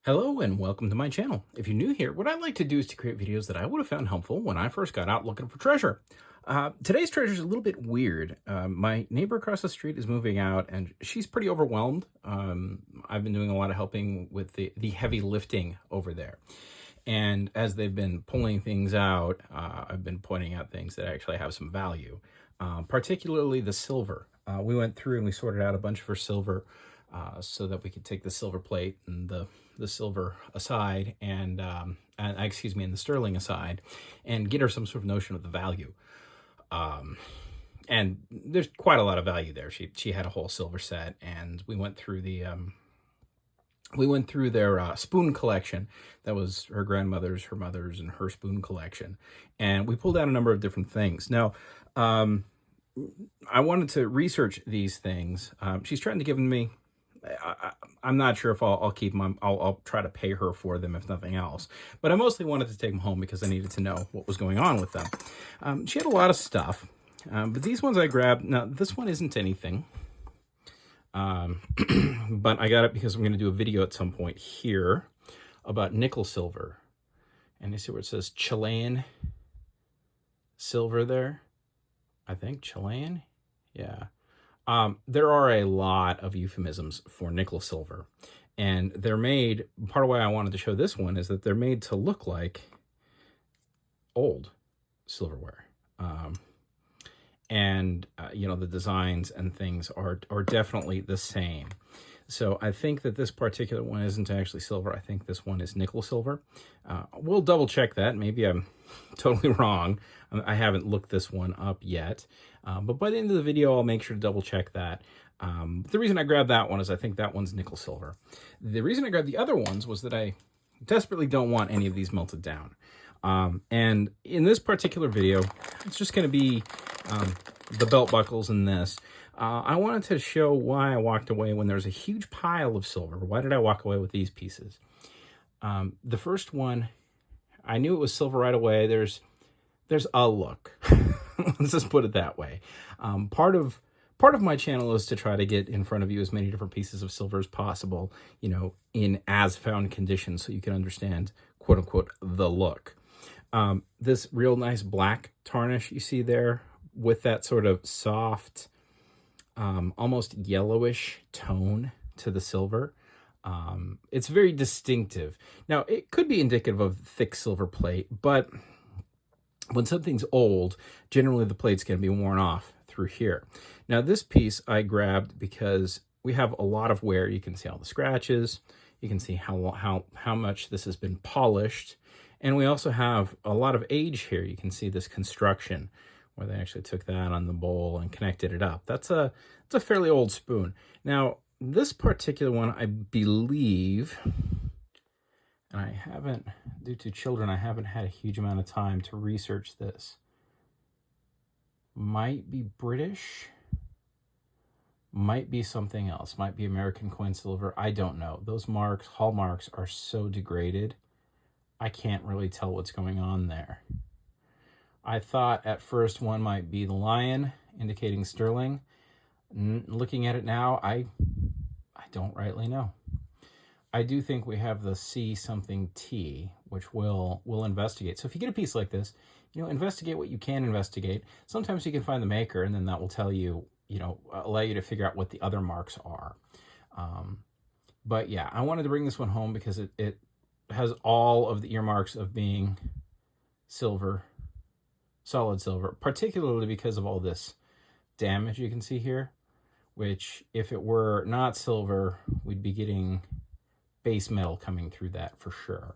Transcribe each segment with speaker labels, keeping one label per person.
Speaker 1: Hello and welcome to my channel. If you're new here, what I like to do is to create videos that I would have found helpful when I first got out looking for treasure. Today's treasure is a little bit weird. My neighbor across the street is moving out and she's pretty overwhelmed. I've been doing a lot of helping with the heavy lifting over there. And as they've been pulling things out, I've been pointing out things that actually have some value, particularly the silver. We went through and we sorted out a bunch of her silver so that we could take the silver plate and the silver aside and the sterling aside and get her some sort of notion of the value. And there's quite a lot of value there. She had a whole silver set, and we went through their spoon collection. That was her grandmother's, her mother's, and her spoon collection. And we pulled out a number of different things. Now, I wanted to research these things. She's trying to give me, I'm not sure if I'll keep them. I'll try to pay her for them, if nothing else. But I mostly wanted to take them home because I needed to know what was going on with them. She had a lot of stuff, but these ones I grabbed. Now, this one isn't anything. But I got it because I'm going to do a video at some point here about nickel silver. And you see where it says Chilean Silver there? I think Chilean? Yeah. There are a lot of euphemisms for nickel silver, and they're made, part of why I wanted to show this one is that they're made to look like old silverware. The designs and things are definitely the same. So I think that this particular one isn't actually silver. I think this one is nickel silver. We'll double check that. Maybe I'm totally wrong. I haven't looked this one up yet. But by the end of the video, I'll make sure to double check that. The reason I grabbed that one is I think that one's nickel silver. The reason I grabbed the other ones was that I desperately don't want any of these melted down. And in this particular video, it's just going to be the belt buckles and this. I wanted to show why I walked away when there's a huge pile of silver. Why did I walk away with these pieces? The first one, I knew it was silver right away. There's a look. Let's just put it that way. Part of my channel is to try to get in front of you as many different pieces of silver as possible, in as found condition, so you can understand, quote unquote, the look. This real nice black tarnish you see there with that sort of soft, almost yellowish tone to the silver. It's very distinctive. Now, it could be indicative of thick silver plate, but when something's old, generally the plate's going to be worn off through here. Now, this piece I grabbed because we have a lot of wear. You can see all the scratches. You can see how much this has been polished. And we also have a lot of age here. You can see this construction where they actually took that on the bowl and connected it up. It's a fairly old spoon. Now, this particular one, I believe, and I haven't, due to children, I haven't had a huge amount of time to research this. Might be British, might be something else, might be American coin silver. I don't know. Those marks, hallmarks, are so degraded. I can't really tell what's going on there. I thought at first one might be the lion, indicating sterling. Looking at it now, I don't rightly know. I do think we have the C something T, which we'll investigate. So if you get a piece like this, investigate what you can investigate. Sometimes you can find the maker, and then that will tell you, allow you to figure out what the other marks are. But yeah, I wanted to bring this one home because it has all of the earmarks of being silver, solid silver, particularly because of all this damage you can see here, which if it were not silver, we'd be getting base metal coming through that for sure.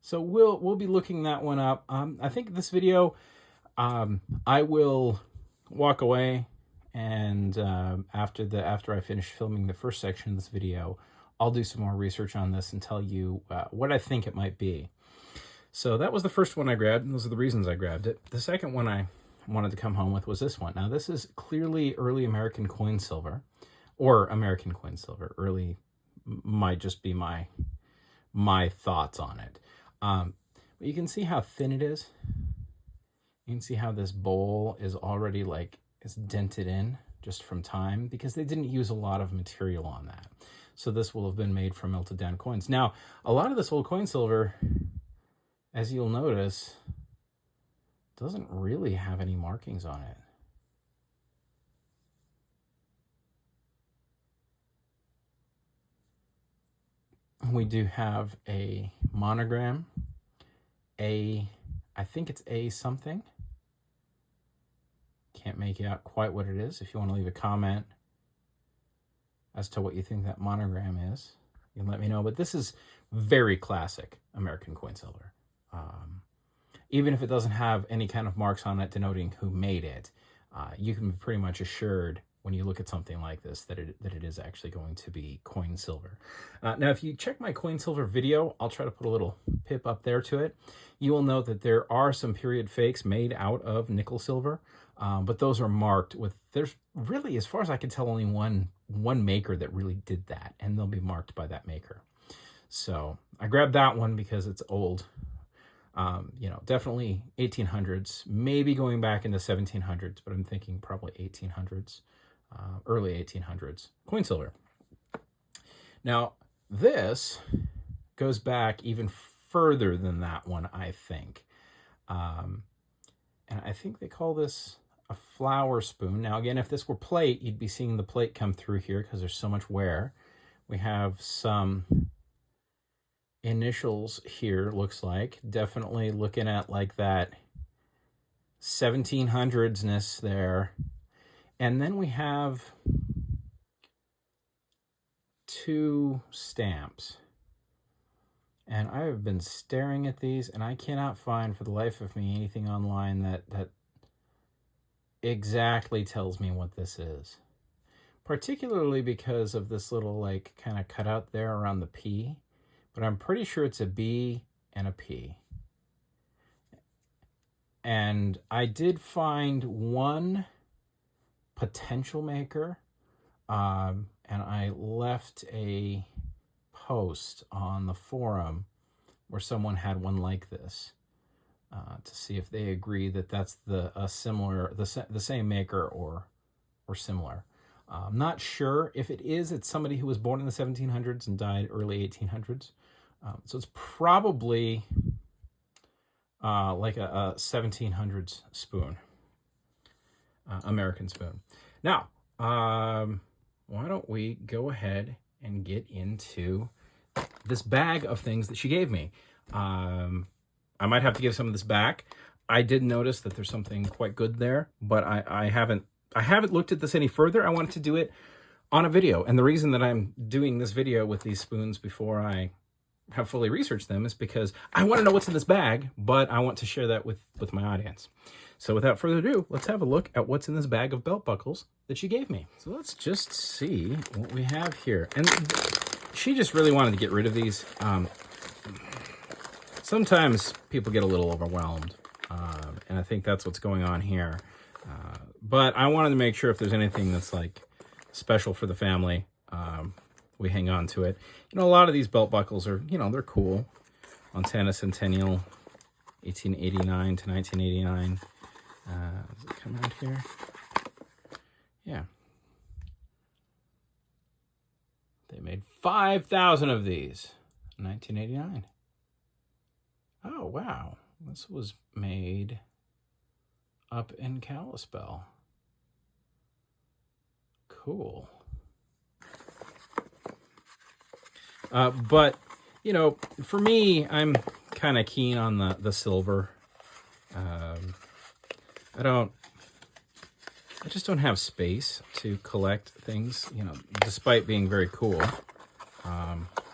Speaker 1: So we'll be looking that one up. I think this video, I will walk away, and after I finish filming the first section of this video, I'll do some more research on this and tell you what I think it might be. So that was the first one I grabbed, and those are the reasons I grabbed it. The second one I wanted to come home with was this one. Now, this is clearly early American coin silver, or American coin silver. Early might just be my thoughts on it. But you can see how thin it is. You can see how this bowl is already it's dented in just from time, because they didn't use a lot of material on that. So this will have been made from melted down coins. Now, a lot of this old coin silver, as you'll notice, doesn't really have any markings on it. We do have a monogram, I think it's A something. Can't make out quite what it is. If you want to leave a comment as to what you think that monogram is, you can let me know. But this is very classic American coin silver. Even if it doesn't have any kind of marks on it denoting who made it, you can be pretty much assured when you look at something like this that it is actually going to be coin silver. Now, if you check my coin silver video, I'll try to put a little pip up there to it. You will note that there are some period fakes made out of nickel silver, but those are marked with, there's really, as far as I can tell, only one maker that really did that, and they'll be marked by that maker. So I grabbed that one because it's old. Definitely 1800s, maybe going back into 1700s, but I'm thinking probably 1800s, early 1800s, coin silver. Now, this goes back even further than that one, I think. And I think they call this a flower spoon. Now, again, if this were plate, you'd be seeing the plate come through here because there's so much wear. We have some initials here, looks like. Definitely looking at like that 1700s-ness there. And then we have two stamps. And I have been staring at these, and I cannot find for the life of me anything online that exactly tells me what this is. Particularly because of this little like kind of cutout there around the P. But I'm pretty sure it's a B and a P. And I did find one potential maker, and I left a post on the forum where someone had one like this to see if they agree that that's the same maker or similar. I'm not sure if it is. It's somebody who was born in the 1700s and died early 1800s. So it's probably like a 1700s spoon, American spoon. Now, why don't we go ahead and get into this bag of things that she gave me. I might have to give some of this back. I did notice that there's something quite good there, but I haven't looked at this any further. I wanted to do it on a video. And the reason that I'm doing this video with these spoons before I have fully researched them is because I want to know what's in this bag, but I want to share that with my audience. So without further ado, let's have a look at what's in this bag of belt buckles that she gave me. So let's just see what we have here. And she just really wanted to get rid of these. Sometimes people get a little overwhelmed, and I think that's what's going on here. But I wanted to make sure if there's anything that's like special for the family, we hang on to it. A lot of these belt buckles are, they're cool. Montana Centennial, 1889 to 1989. Does it come out here? Yeah. They made 5,000 of these in 1989. Oh, wow. This was made up in Kalispell. Cool. But, for me, I'm kind of keen on the silver. I just don't have space to collect things, despite being very cool,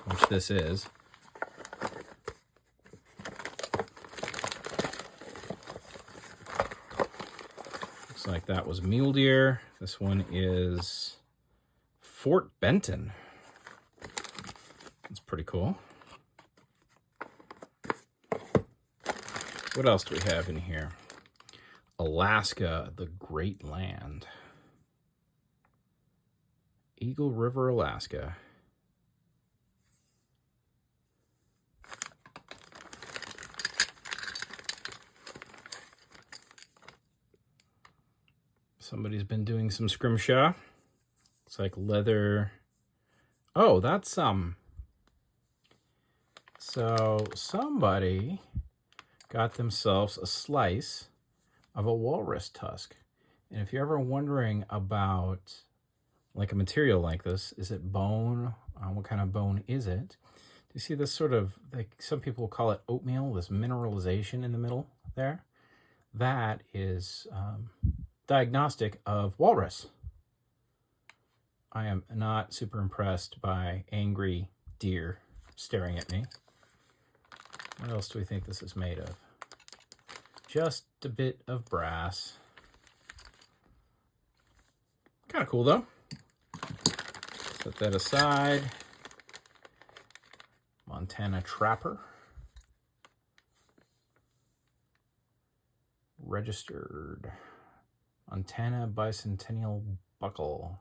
Speaker 1: which this is. Looks like that was Mule Deer. This one is Fort Benton. That's pretty cool. What else do we have in here? Alaska, the Great Land. Eagle River, Alaska. Somebody's been doing some scrimshaw. It's like leather. Oh, that's so somebody got themselves a slice of a walrus tusk. And if you're ever wondering about like a material like this, is it bone? What kind of bone is it? Do you see this sort of, like some people call it oatmeal, this mineralization in the middle there? That is diagnostic of walrus. I am not super impressed by angry deer staring at me. What else do we think this is made of? Just a bit of brass. Kind of cool though. Set that aside. Montana Trapper. Registered. Montana Bicentennial Buckle.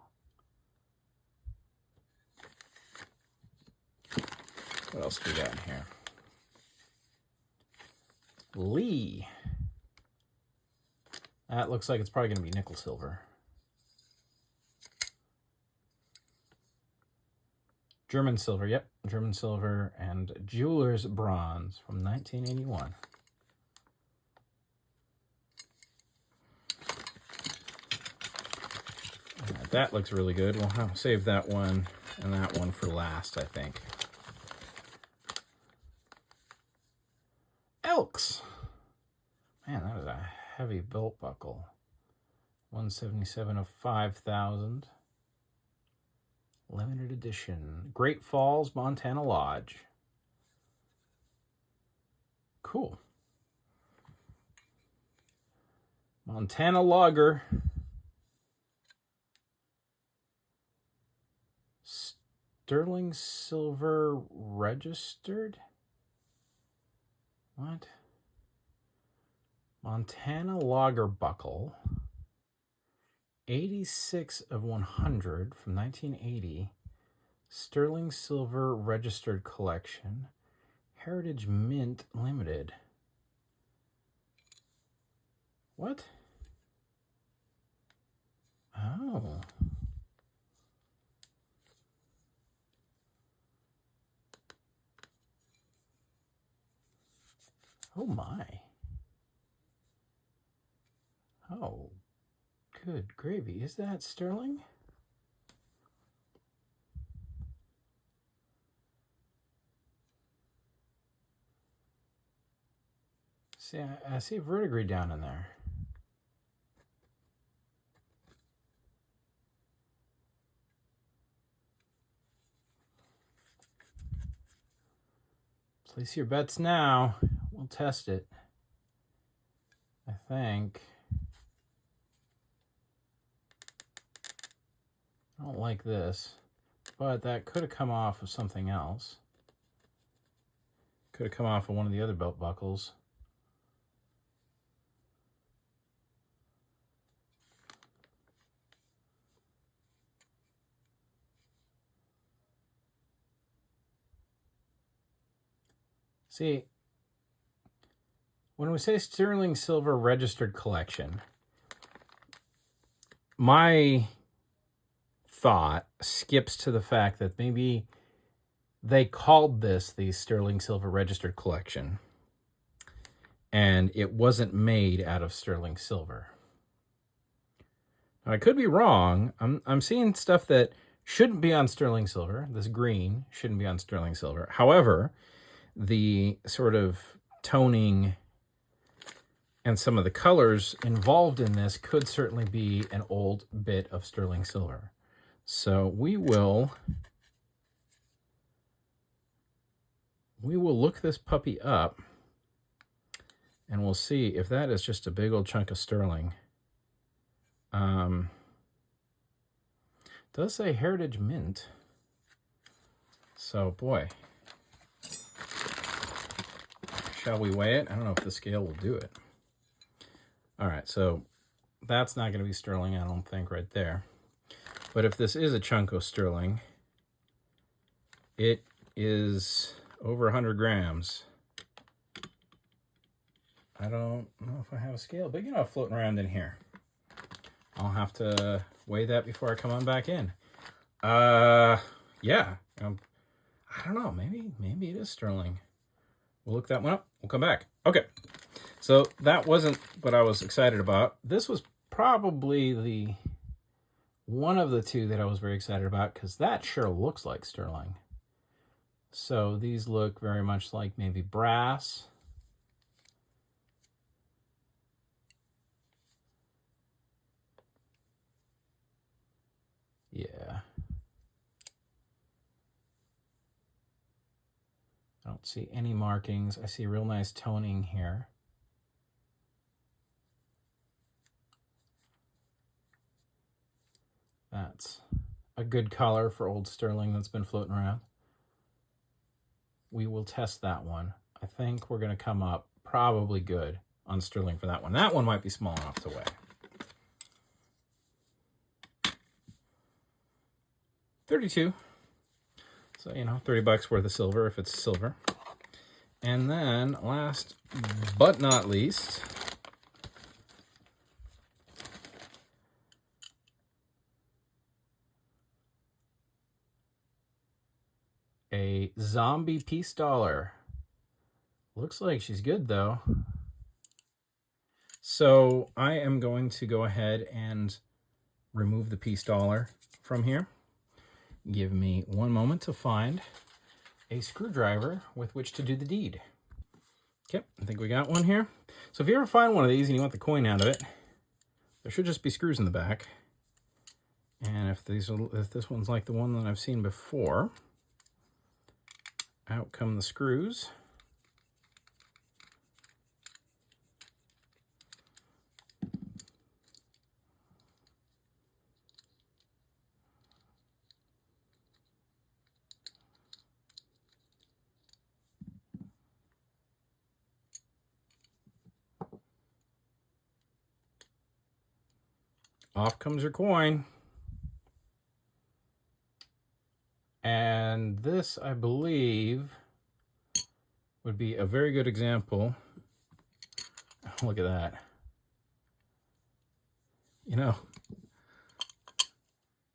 Speaker 1: What else do we got in here? Lee. That looks like it's probably going to be nickel silver. German silver, yep. German silver and jeweler's bronze from 1981. Right, that looks really good. We'll save that one and that one for last, I think. Elks. Man, that is a heavy belt buckle. 177 of 5,000. Limited edition. Great Falls, Montana Lodge. Cool. Montana Logger. Sterling Silver registered? What? Montana Logger Buckle. 86 of 100 from 1980. Sterling Silver registered collection. Heritage Mint Limited. What? Oh. Oh my. Oh, good gravy. Is that sterling? See, I see verdigris down in there. Place your bets now. We'll test it. I think. I don't like this, but that could have come off of something else. Could have come off of one of the other belt buckles. See, when we say sterling silver registered collection, my thought skips to the fact that maybe they called this the sterling silver registered collection and it wasn't made out of sterling silver. Now, I could be wrong. I'm seeing stuff that shouldn't be on sterling silver. This green shouldn't be on sterling silver. However, the sort of toning and some of the colors involved in this could certainly be an old bit of sterling silver. So we will look this puppy up and we'll see if that is just a big old chunk of sterling. Does say Heritage Mint. So boy, shall we weigh it? I don't know if the scale will do it. All right, so that's not going to be sterling, I don't think, right there. But if this is a chunk of sterling, it is over 100 grams. I don't know if I have a scale big enough floating around in here. I'll have to weigh that before I come on back in. Yeah. I don't know. Maybe it is sterling. We'll look that one up. We'll come back. Okay. So that wasn't what I was excited about. This was probably the one of the two that I was very excited about, because that sure looks like sterling. So these look very much like maybe brass. Yeah. I don't see any markings. I see real nice toning here. That's a good color for old sterling that's been floating around. We will test that one. I think we're going to come up probably good on sterling for that one. That one might be small enough to weigh. $32. So, you know, $30 worth of silver if it's silver. And then last but not least, a zombie peace dollar. Looks like she's good though. So I am going to go ahead and remove the peace dollar from here. Give me one moment to find a screwdriver with which to do the deed. Okay, I think we got one here. So if you ever find one of these and you want the coin out of it, there should just be screws in the back. And if this one's like the one that I've seen before, out come the screws. Off comes your coin. And this, I believe, would be a very good example. Look at that. You know,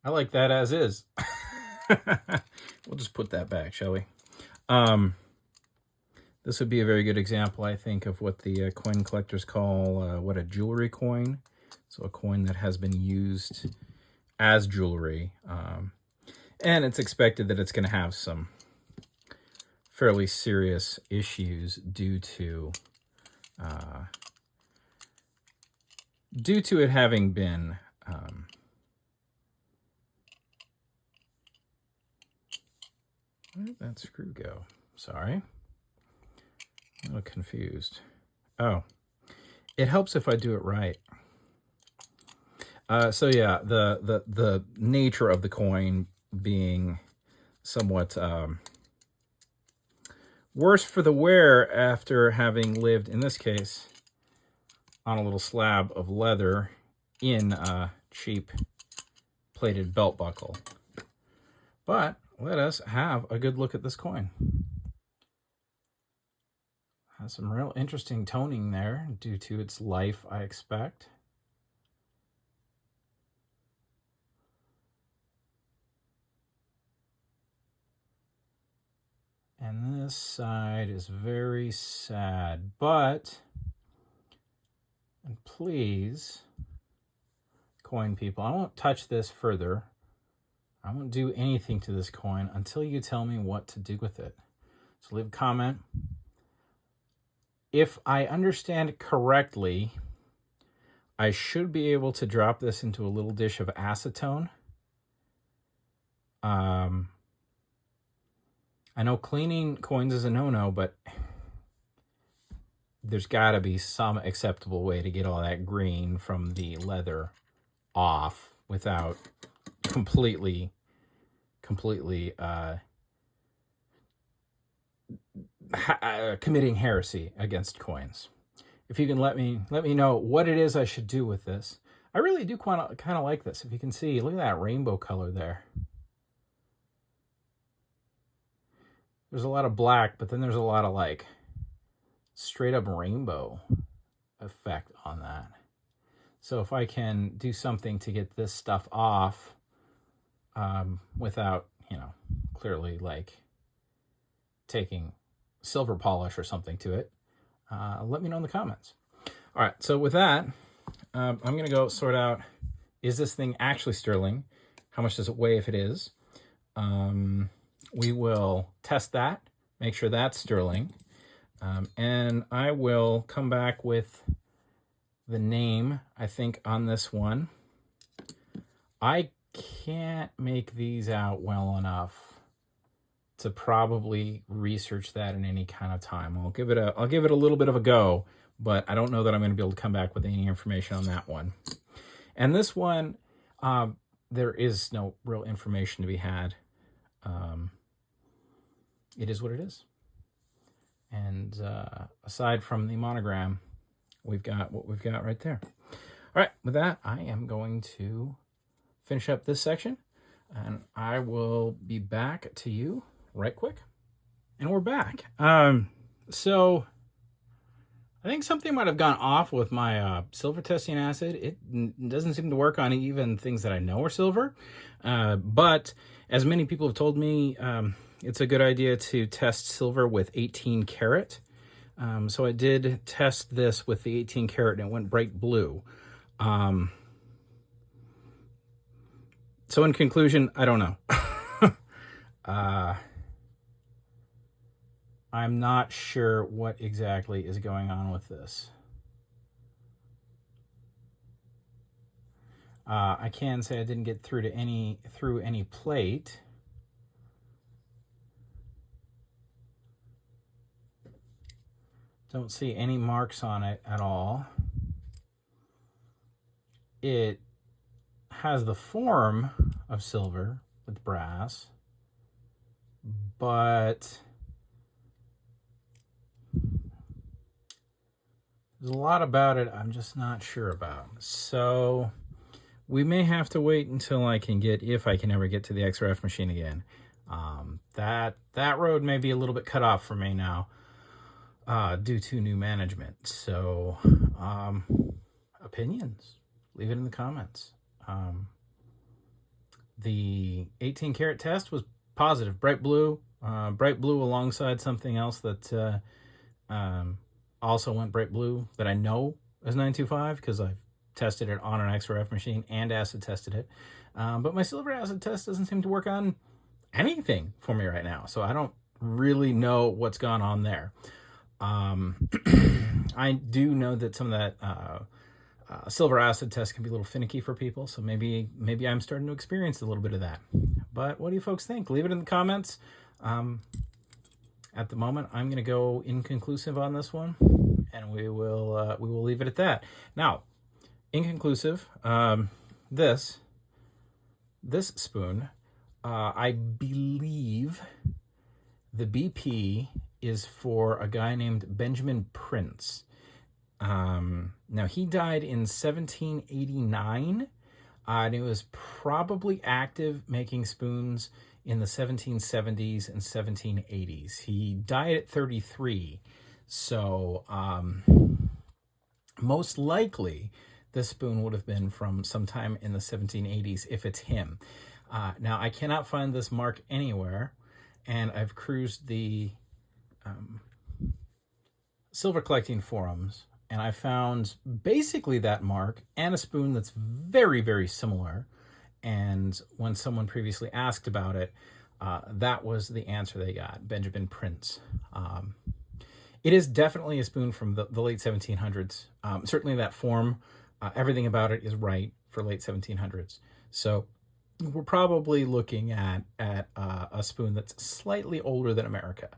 Speaker 1: I like that as is. We'll just put that back, shall we? This would be a very good example, I think, of what the coin collectors call what a jewelry coin. So a coin that has been used as jewelry. And it's expected that it's going to have some fairly serious issues due to it having been where did that screw go? Sorry. I'm a little confused. Oh, it helps if I do it right. So yeah, the nature of the coin being somewhat worse for the wear after having lived, in this case, on a little slab of leather in a cheap plated belt buckle. But let us have a good look at this coin. Has some real interesting toning there due to its life, I expect. And this side is very sad, but, and please, coin people, I won't touch this further. I won't do anything to this coin until you tell me what to do with it. So leave a comment. If I understand correctly, I should be able to drop this into a little dish of acetone. I know cleaning coins is a no-no, but there's got to be some acceptable way to get all that green from the leather off without completely committing heresy against coins. If you can let me know what it is I should do with this. I really do kind of like this. If you can see, look at that rainbow color there. There's a lot of black, but then there's a lot of like straight up rainbow effect on that. So if I can do something to get this stuff off without, clearly like taking silver polish or something to it, let me know in the comments. All right, so with that, I'm going to go sort out, is this thing actually sterling? How much does it weigh if it is? We will test that, make sure that's sterling, and I will come back with the name, I think, on this one. I can't make these out well enough to probably research that in any kind of time. I'll give it a little bit of a go, but I don't know that I'm going to be able to come back with any information on that one. And this one, there is no real information to be had. It is what it is. And aside from the monogram, we've got what we've got right there. All right, with that, I am going to finish up this section, and I will be back to you right quick. And we're back. So I think something might have gone off with my silver testing acid. It doesn't seem to work on even things that I know are silver. But as many people have told me, it's a good idea to test silver with 18 karat. So I did test this with the 18 karat and it went bright blue. So in conclusion, I don't know. I'm not sure what exactly is going on with this. I can say I didn't get through any plate. Don't see any marks on it at all. It has the form of silver with brass, but there's a lot about it I'm just not sure about. So we may have to wait until I can get, if I can ever get to the XRF machine again. That road may be a little bit cut off for me now due to new management. So opinions, leave it in the comments. The 18 karat test was positive, bright blue alongside something else that also went bright blue that I know is 925 because I've tested it on an XRF machine and acid tested it. But my silver acid test doesn't seem to work on anything for me right now. So I don't really know what's gone on there. I do know that some of that silver acid test can be a little finicky for people. So maybe I'm starting to experience a little bit of that. But what do you folks think? Leave it in the comments. At the moment, I'm going to go inconclusive on this one, and we will leave it at that. Now, inconclusive. This spoon, I believe the BP is for a guy named Benjamin Prince. Now, he died in 1789, and he was probably active making spoons in the 1770s and 1780s. He died at 33, so most likely this spoon would have been from sometime in the 1780s if it's him. Now, I cannot find this mark anywhere, and I've cruised the silver collecting forums, and I found basically that mark and a spoon that's very, very similar. And when someone previously asked about it, that was the answer they got, Benjamin Prince. It is definitely a spoon from the late 1700s. Certainly that form, everything about it is right for late 1700s. So we're probably looking at a spoon that's slightly older than America,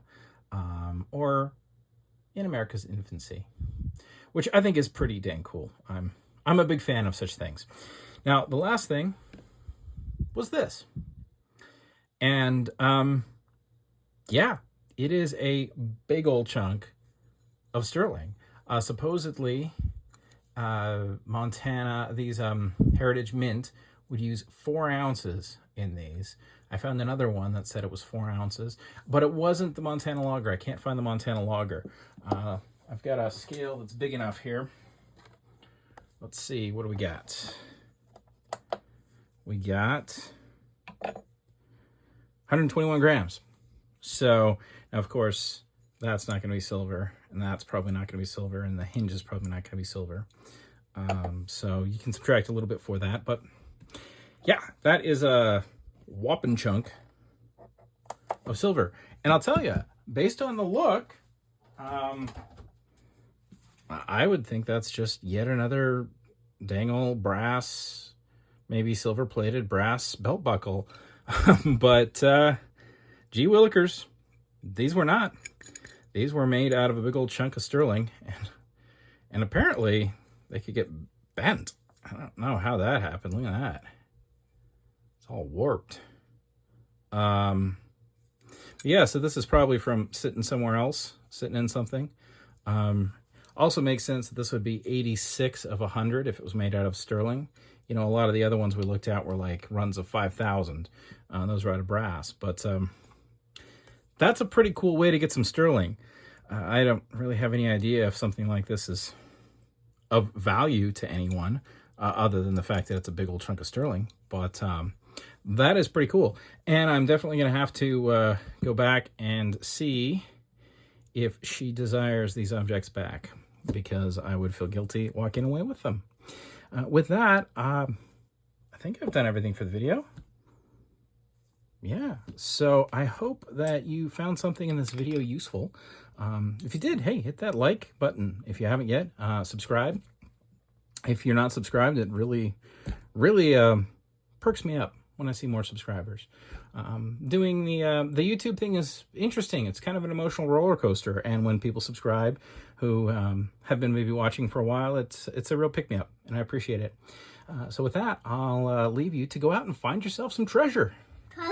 Speaker 1: or in America's infancy, which I think is pretty dang cool. I'm a big fan of such things. Now, the last thing was this. And yeah, it is a big old chunk of sterling. Supposedly, Montana, these Heritage Mint would use 4 ounces in these. I found another one that said it was 4 ounces, but it wasn't the Montana Lager. I can't find the Montana Lager. I've got a scale that's big enough here let's see, what do we got? We got 121 grams. So, now of course, that's not going to be silver, and that's probably not going to be silver, and the hinge is probably not going to be silver. So you can subtract a little bit for that, but yeah, that is a whopping chunk of silver. And I'll tell you, based on the look, I would think that's just yet another dang old brass, maybe silver-plated brass belt buckle. But gee willikers, these were not. These were made out of a big old chunk of sterling, and apparently they could get bent. I don't know how that happened. Look at that. It's all warped. Yeah, so this is probably from sitting somewhere else, sitting in something. Also makes sense that this would be 86 of 100 if it was made out of sterling. You know, a lot of the other ones we looked at were like runs of 5,000. Those were out of brass. But that's a pretty cool way to get some sterling. I don't really have any idea if something like this is of value to anyone, other than the fact that it's a big old chunk of sterling. But that is pretty cool. And I'm definitely going to have to go back and see if she desires these objects back, because I would feel guilty walking away with them. With that, I think I've done everything for the video. Yeah, so I hope that you found something in this video useful. If you did, hey, hit that like button. If you haven't yet, subscribe. If you're not subscribed, it really perks me up when I see more subscribers. Doing the YouTube thing is interesting. It's kind of an emotional roller coaster, and when people subscribe who have been maybe watching for a while, it's a real pick-me-up, and I appreciate it. So with that, I'll leave you to go out and find yourself some treasure.
Speaker 2: Pro